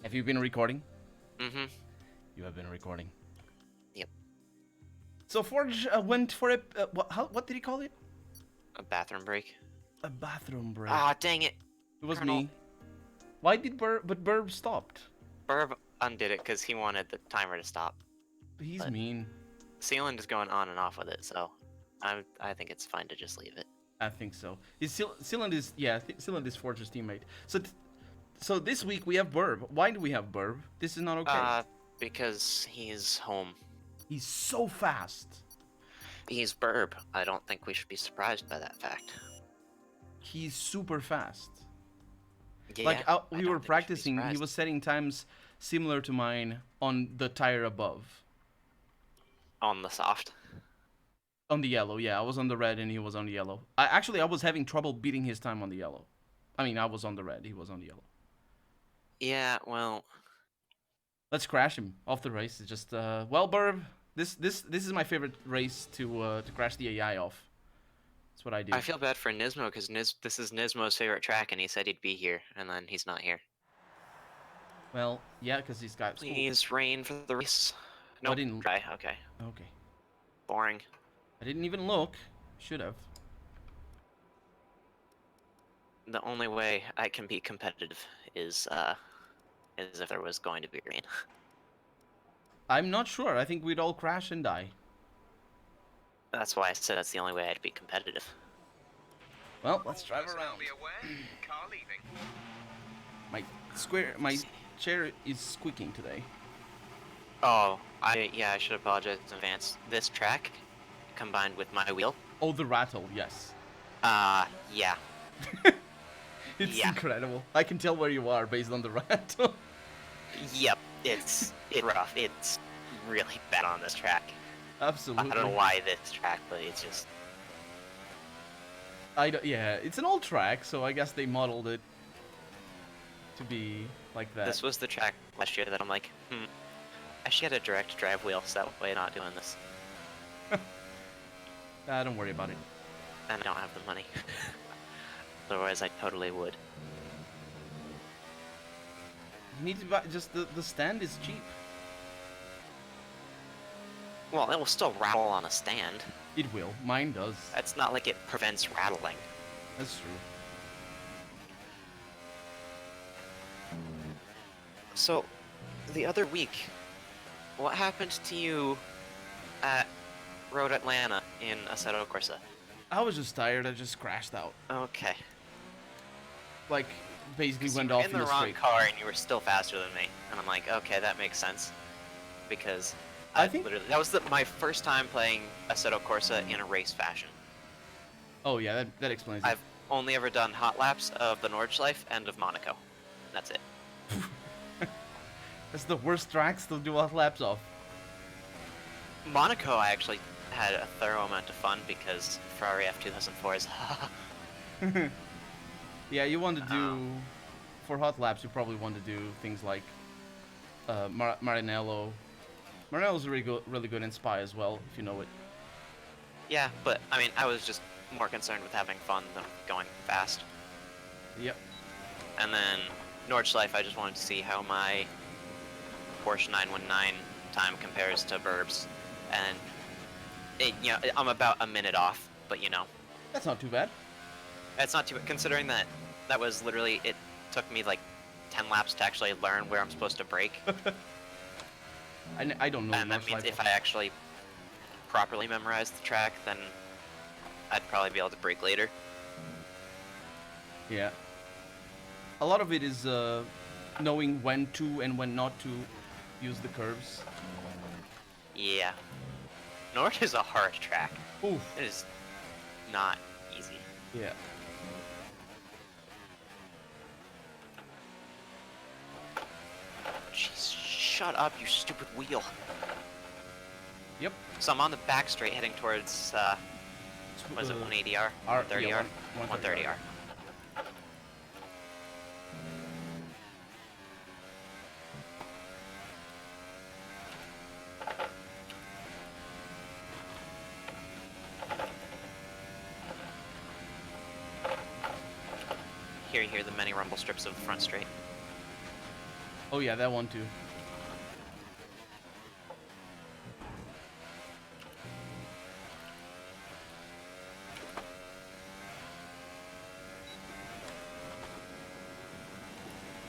Have you been recording? Mm-hmm. You have been recording. Yep. So Forge went for a what did he call it? A bathroom break. A bathroom break. Ah, dang it. It was Colonel. me. Why did Burb stopped? Burb undid it because he wanted the timer to stop. He's But mean. Sealand is going on and off with it, so I think it's fine to just leave it. I think so. Sealand is Sealand is Forge's teammate. So this week we have Burb. Why do we have Burb? This is not okay. Because he's home. He's so fast. He's Burb. I don't think we should be surprised by that fact. He's super fast. Yeah, Like I we don't were think we should be practicing, he surprised. was setting times similar to mine on the tire above. On the soft. On the yellow, yeah. I was on the red and he was on the yellow. I was having trouble beating his time on the yellow. I mean, I was on the red, he was on the yellow. Yeah, well, Let's crash him off the race. It's just well, Burb, this is my favorite race to crash the AI off. That's what I do. I feel bad for Nismo because this is Nismo's favorite track, and he said he'd be here, and then he's not here. Well, yeah, because he's got school. Please rain for the race. I No, didn't. try. Okay. Okay. Boring. I didn't even look. Should have. The only way I can be competitive is if there was going to be rain. I'm not sure. I think we'd all crash and die. That's why I said that's the only way I'd be competitive. Well, let's drive around. My chair is squeaking today. Oh, I should apologize in advance. This track, combined with my wheel, Oh, the rattle, yes. yeah. It's Yeah. incredible. I can tell where you are based on the rattle. Yep, it's rough. It's really bad on this track. Absolutely. I don't know why this track, but it's just... Yeah, it's an old track, so I guess they modeled it to be like that. This was the track last year that I'm like, I should get a direct drive wheel, so that way I'm not doing this. Don't worry about it. And I don't have the money. Otherwise, I totally would. You need to buy just the stand is cheap. Well, it will still rattle on a stand. It will. Mine does. It's not like it prevents rattling. That's true. So, the other week, what happened to you at Road Atlanta in Assetto Corsa? I was just tired. I just crashed out. Okay. Like, basically 'Cause went you were off in the wrong straight. car and you were still faster than me, and I'm like, okay, that makes sense, because I think- literally that was my first time playing Assetto Corsa in a race fashion. Oh yeah, that explains it. I've only ever done hot laps of the Nordschleife and of Monaco. That's it. That's the worst tracks to do hot laps of. Monaco, I actually had a thorough amount of fun because Ferrari F2004 is. Yeah, you want to do for hot laps. You probably want to do things like Maranello. Maranello's really good in Spy as well, if you know it. Yeah, but I mean, I was just more concerned with having fun than going fast. Yep. And then Nordschleife, I just wanted to see how my Porsche 919 time compares to Burb's, and I'm about a minute off, but That's not too bad. it's not too bad considering that was literally, it took me like 10 laps to actually learn where I'm supposed to brake. I don't know. And that means if I actually properly memorize the track, then I'd probably be able to brake later. Yeah. A lot of it is knowing when to and when not to use the curves. Yeah. Nord is a hard track. Oof. It is not easy. Yeah. Jeez, shut up, you stupid wheel. Yep. So I'm on the back straight heading towards, what is it, 180R? 130R? 130R. Here you hear the many rumble strips of the front straight. Oh yeah, that one too.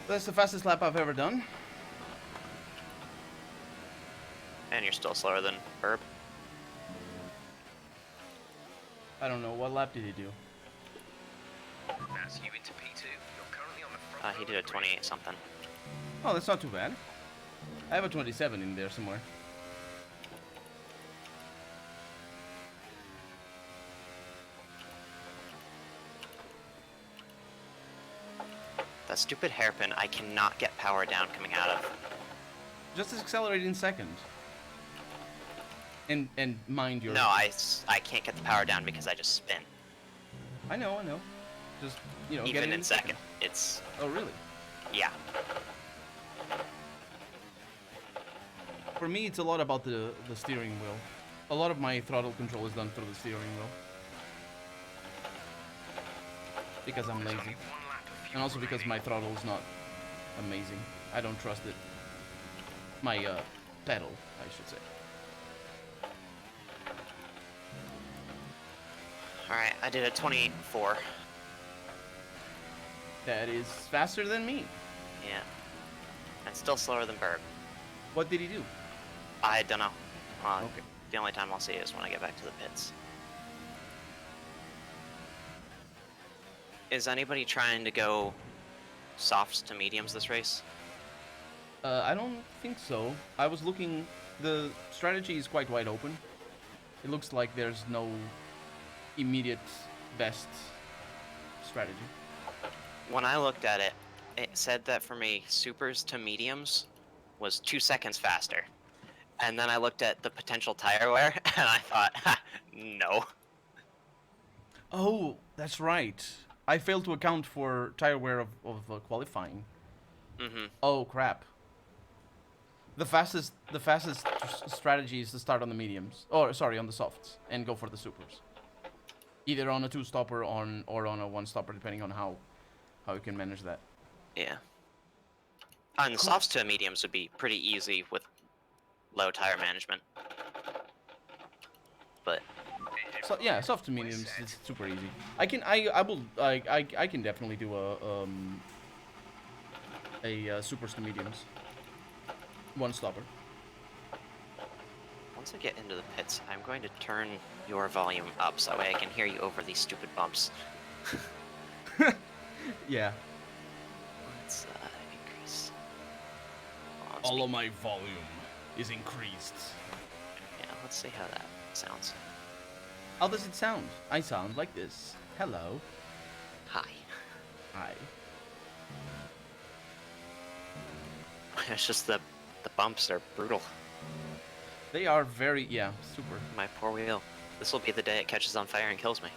That's the fastest lap I've ever done. And you're still slower than Burb. I don't know, what lap did he do? That's you into P2. You're currently on the front He row did a of the 28 something. Oh, that's not too bad. I have a 27 in there somewhere. That stupid hairpin, I cannot get power down coming out of. Just accelerate in second. And mind your... No, I can't get the power down because I just spin. I know. Just, you know, get Even it in second. It's, Oh, really? yeah. For me, it's a lot about the steering wheel. A lot of my throttle control is done through the steering wheel. Because I'm lazy. Only one lap of fuel And also because my remaining. throttle is not amazing. I don't trust it. My pedal, I should say. Alright, I did a 28.4. That is faster than me. Yeah. And still slower than Burb. What did he do? I don't know. Okay. The only time I'll see it is when I get back to the pits. Is anybody trying to go softs to mediums this race? I don't think so. I was looking... The strategy is quite wide open. It looks like there's no immediate best strategy. When I looked at it, it said that for me, supers to mediums was 2 seconds faster. And then I looked at the potential tire wear, and I thought, ha, no. Oh, that's right. I failed to account for tire wear of qualifying. Mm-hmm. Oh crap. The fastest strategy is to start on the mediums. Or sorry, on the softs and go for the supers. Either on a 2-stopper or on a 1-stopper, depending on how you can manage that. Yeah. And the softs to mediums would be pretty easy with low tire management. But So yeah, soft to mediums is super easy. I can definitely do a supers to mediums. 1-stopper. once I get into the pits, I'm going to turn your volume up so that way I can hear you over these stupid bumps. Yeah. Let's increase. All of my volume is increased. Yeah, let's see how that sounds. How does it sound? I sound like this. Hello. Hi. Hi. It's just the bumps are brutal. They are very, yeah, super. My poor wheel. This will be the day it catches on fire and kills me.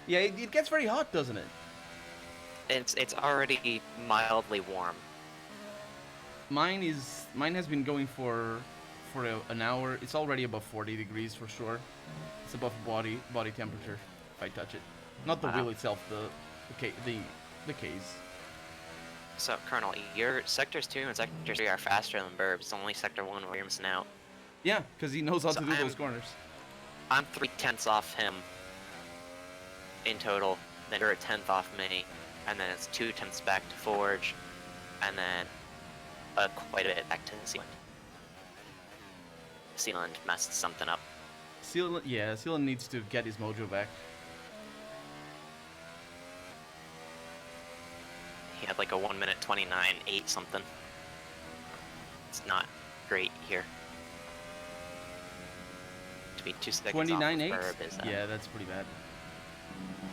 Yeah, it gets very hot, doesn't it? It's already mildly warm. Mine has been going for an hour. It's already above 40 degrees for sure. It's above body temperature if I touch it. Not the Wow. wheel itself, the case. So, Colonel, your sectors 2 and sector 3 are faster than Burbs. It's only sector 1 where you're missing out. Yeah, because he knows how So to do I'm- those corners. I'm 3/10 off him in total. Then you're a 10th off me, and then it's 2/10 back to Forge, and then quite a bit back to Sealand. Sealand messed something up. Sealand needs to get his mojo back. He had like a 1 minute 29.8 something. It's not great here. To be 2 seconds 29.8? off of Burb is Yeah, that's pretty bad.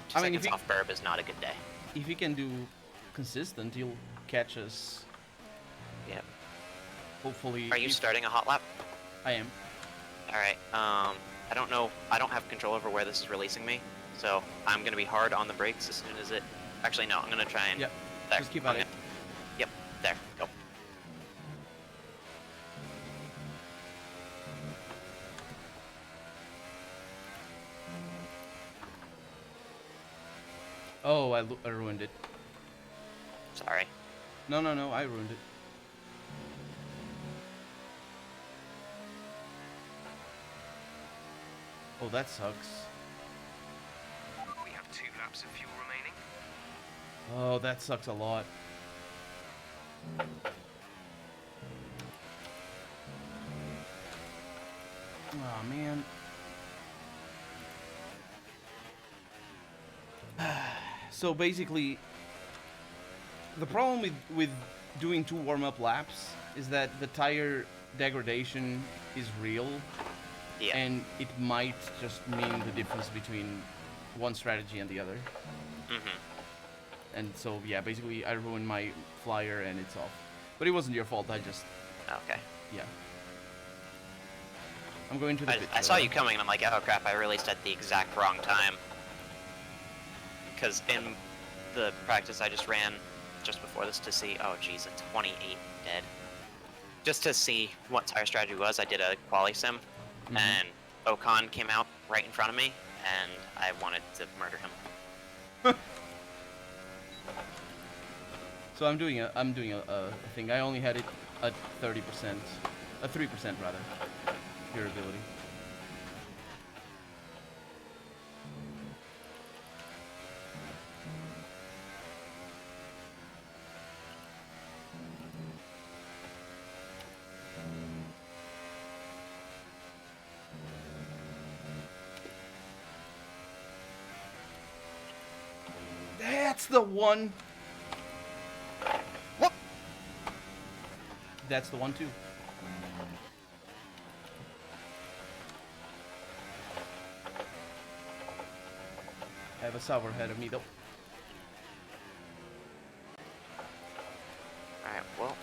2 I mean, if seconds he- off Burb is not a good day. If he can do consistent, he'll catch us. Yep. Hopefully. Are you starting a hot lap? I am. Alright, I don't know, I don't have control over where this is releasing me, so I'm gonna be hard on the brakes as soon as it... Actually, no, I'm gonna try and... Yep, There. just keep I'm at it. gonna- Yep, there, go. Oh, I ruined it. It's Sorry. No, I ruined it. Oh, that sucks. We have 2 laps of fuel remaining. Oh, that sucks a lot. Oh man. So basically, the problem with doing 2 warm-up laps is that the tire degradation is real, Yeah. and it might just mean the difference between one strategy and the other. Mm-hmm. And so yeah, basically I ruined my flyer and it's off. But it wasn't your fault. I just Okay. yeah. I'm going to the pit. I saw you coming and I'm like, oh crap, I released at the exact wrong time. Because in the practice I just ran just before this to see, oh geez, a 28 dead. Just to see what tire strategy was, I did a quali sim, and Ocon came out right in front of me, and I wanted to murder him. So I'm doing a thing. I only had it at 30%, 3% rather, durability. That's the one. What? That's the one too. I have a Sauber ahead of me though. Alright, well,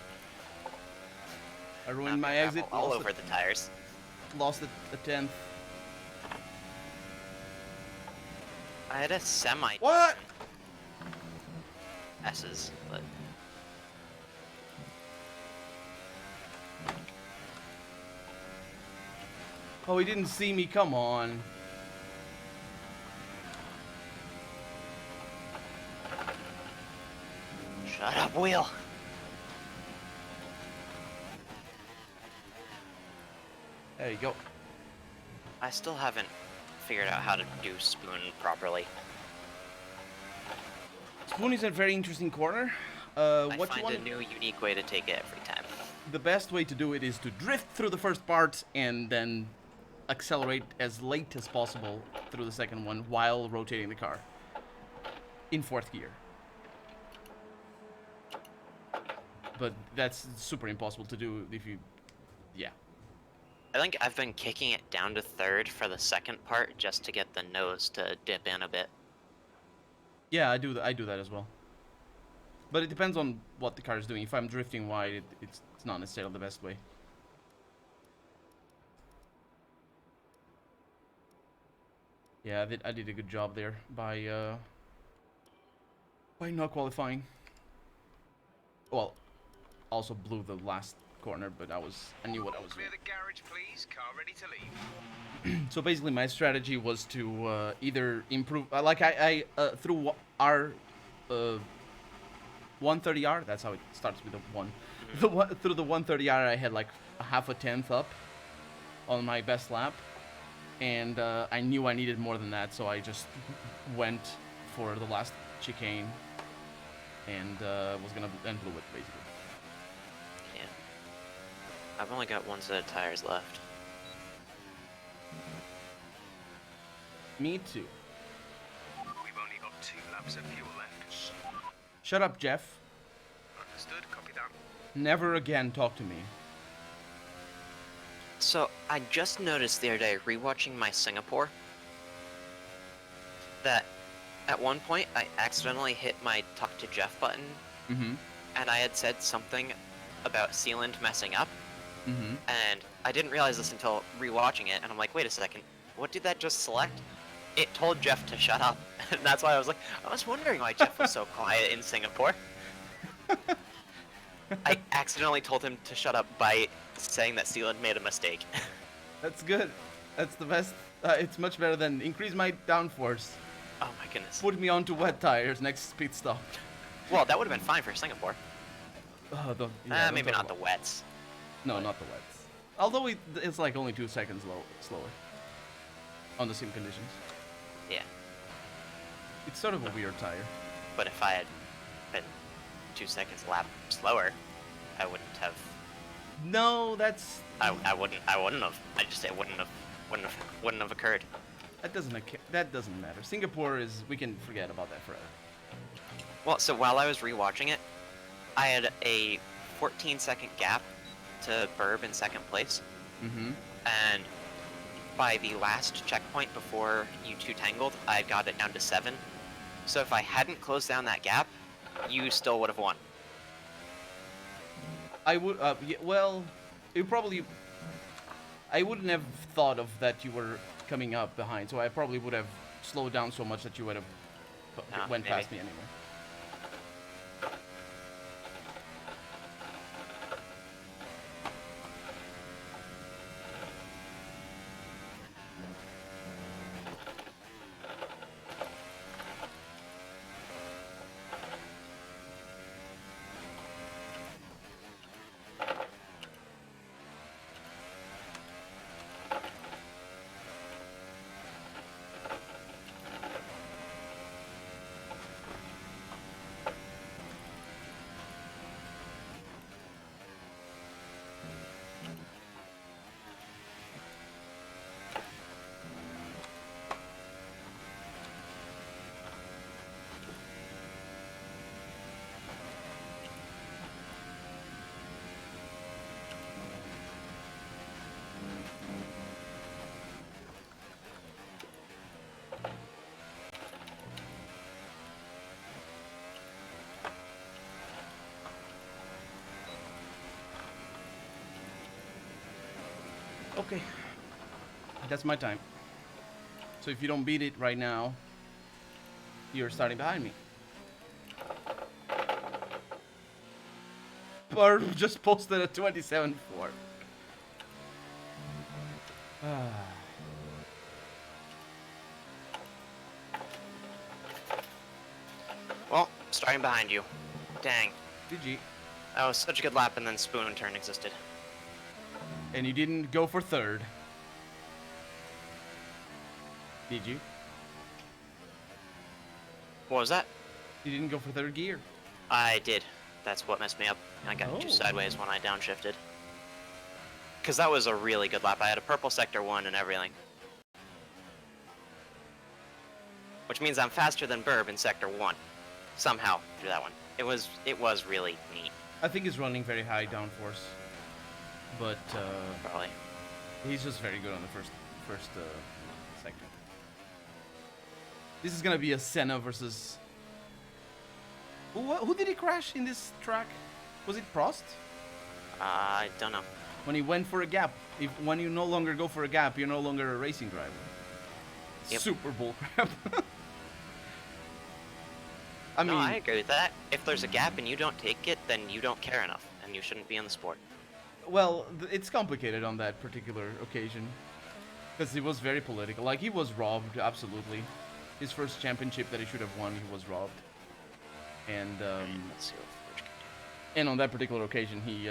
I now ruined I'm my gonna exit. travel all over the tires. Lost the 10th. I had a semi What? S's, but Oh, he didn't see me. Come on. shut up, Wheel. There you go. I still haven't figured out how to do spoon properly. Spoon is a very interesting corner. I What you find want? a new, unique way to take it every time. The best way to do it is to drift through the first part and then accelerate as late as possible through the second one while rotating the car in 4th gear. But that's super impossible to do if you, yeah. I think I've been kicking it down to 3rd for the second part just to get the nose to dip in a bit. Yeah, I do that as well. But it depends on what the car is doing. If I'm drifting wide, it's not necessarily the best way. Yeah, I did a good job there by not qualifying. Well, also blew the last corner, but I knew what I was doing. Clear the garage, please. Car ready to leave. So basically, my strategy was to either improve, like I through our 130R. That's how it starts with a one. Through the 130R, I had like a half a tenth up on my best lap, and I knew I needed more than that, so I just went for the last chicane and was gonna and blew it basically. Yeah. I've only got one set of tires left. Me too. We've only got 2 laps of fuel left. Shut up, Jeff. Understood. Copy that. Never again talk to me. So, I just noticed the other day, rewatching my Singapore, that at one point I accidentally hit my talk to Jeff button, Mm-hmm. and I had said something about Sealand messing up, Mm-hmm. and I didn't realize this until rewatching it, and I'm like, wait a second, what did that just select? It told Jeff to shut up, and that's why I was wondering why Jeff was so quiet in Singapore. I accidentally told him to shut up by saying that Sealand made a mistake. That's good. That's the best. It's much better than increase my downforce. Oh my goodness. Put me onto wet tires next pit stop. Well, that would have been fine for Singapore. Don't Maybe talk not the about- wets. No, not the wets. Although it's like only 2 seconds slower on the sim conditions. Yeah. It's sort of a weird tire. But if I had been 2 seconds a lap slower, I wouldn't have. No, that's I wouldn't have. I just say wouldn't have occurred. that doesn't matter. Singapore is we can forget about that forever. Well, so while I was rewatching it, I had a 14-second gap to Burb in second place, Mm-hmm. and by the last checkpoint before you two tangled, I got it down to 7. So if I hadn't closed down that gap, you still would have won. I would well, it probably I wouldn't have thought of that you were coming up behind, so I probably would have slowed down so much that you would have went maybe. past me anyway. Okay, that's my time. So if you don't beat it right now, you're starting behind me. Barb just posted a 27-4. Well, starting behind you. Dang. GG. That was such a good lap, and then spoon turn existed. And you didn't go for third. Did you? What was that? You didn't go for third gear. I did. That's what messed me up. I got Oh. too sideways when I downshifted. Because that was a really good lap. I had a purple sector 1 and everything. Which means I'm faster than Burb in sector 1. Somehow, through that one. It was really neat, I think he's running very high downforce, but probably. he's just very good on the first sector. This is gonna be a Senna versus. Who did he crash in this track? Was it Prost? I don't know. When he went for a gap. When you no longer go for a gap, you're no longer a racing driver. Yep. Super bull crap. I mean, No, I agree with that. If there's a gap and you don't take it, then you don't care enough, and you shouldn't be in the sport. well, it's complicated on that particular occasion. Because it was very political. Like, he was robbed, absolutely. His first championship that he should have won, he was robbed. And Let's see what Forge can do. and on that particular occasion, he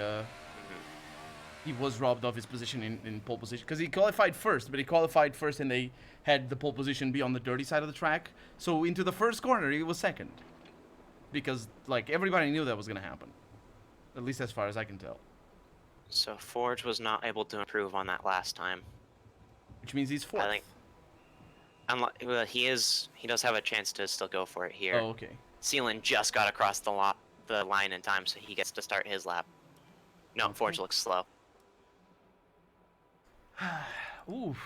was robbed of his position in pole position. Because he qualified first, but he qualified first and they had the pole position be on the dirty side of the track. So into the first corner, he was second. Because, like, everybody knew that was going to happen. At least as far as I can tell. So Forge was not able to improve on that last time. Which means he's fourth. I think. Well, he does have a chance to still go for it here. Oh, okay. Sealand just got across the line in time, so he gets to start his lap. No, Okay. Forge looks slow. Oof.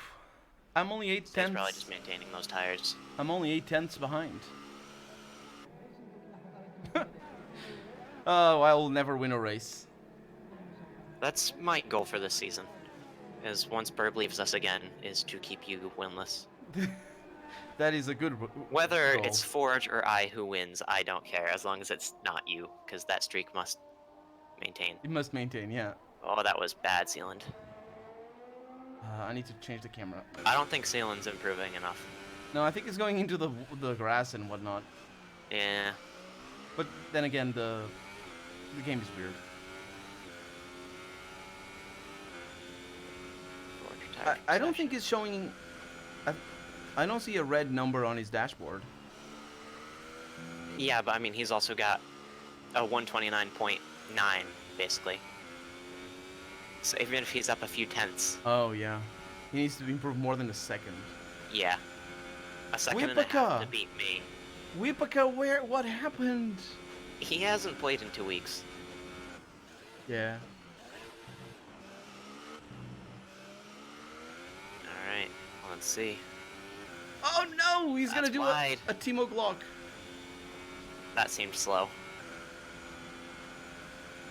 I'm only 8 He's tenths. probably just maintaining those tires. I'm only 8 tenths behind. Oh, I will never win a race. That's my goal for this season. Is once Burb leaves us again, is to keep you winless. That is a good. Whether goal. it's Forge or I who wins, I don't care, as long as it's not you, because that streak must maintain. You must maintain, yeah. Oh, that was bad, Sealand. I need to change the camera. I don't think Sealand's improving enough. No, I think it's going into the grass and whatnot. Yeah. But then again, the game is weird. I don't think it's showing. I don't see a red number on his dashboard. Yeah, but I mean, he's also got a 129.9 basically. So even if he's up a few tenths, Oh yeah, he needs to improve more than a second. yeah, a second and a half to Whipaka! beat me. Whipaka, what happened? He hasn't played in 2 weeks. Yeah. All right, let's see. Oh no, he's gonna That's do wide. a Timo Glock. That seemed slow.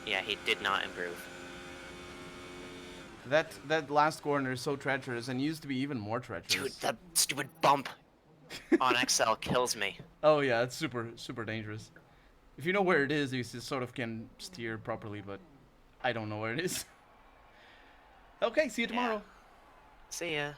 Yeah, he did not improve. That last corner is so treacherous and used to be even more treacherous. Dude, that stupid bump on XL kills me. Oh yeah, it's super dangerous. If you know where it is, you sort of can steer properly, but I don't know where it is. Okay, see you tomorrow. See ya.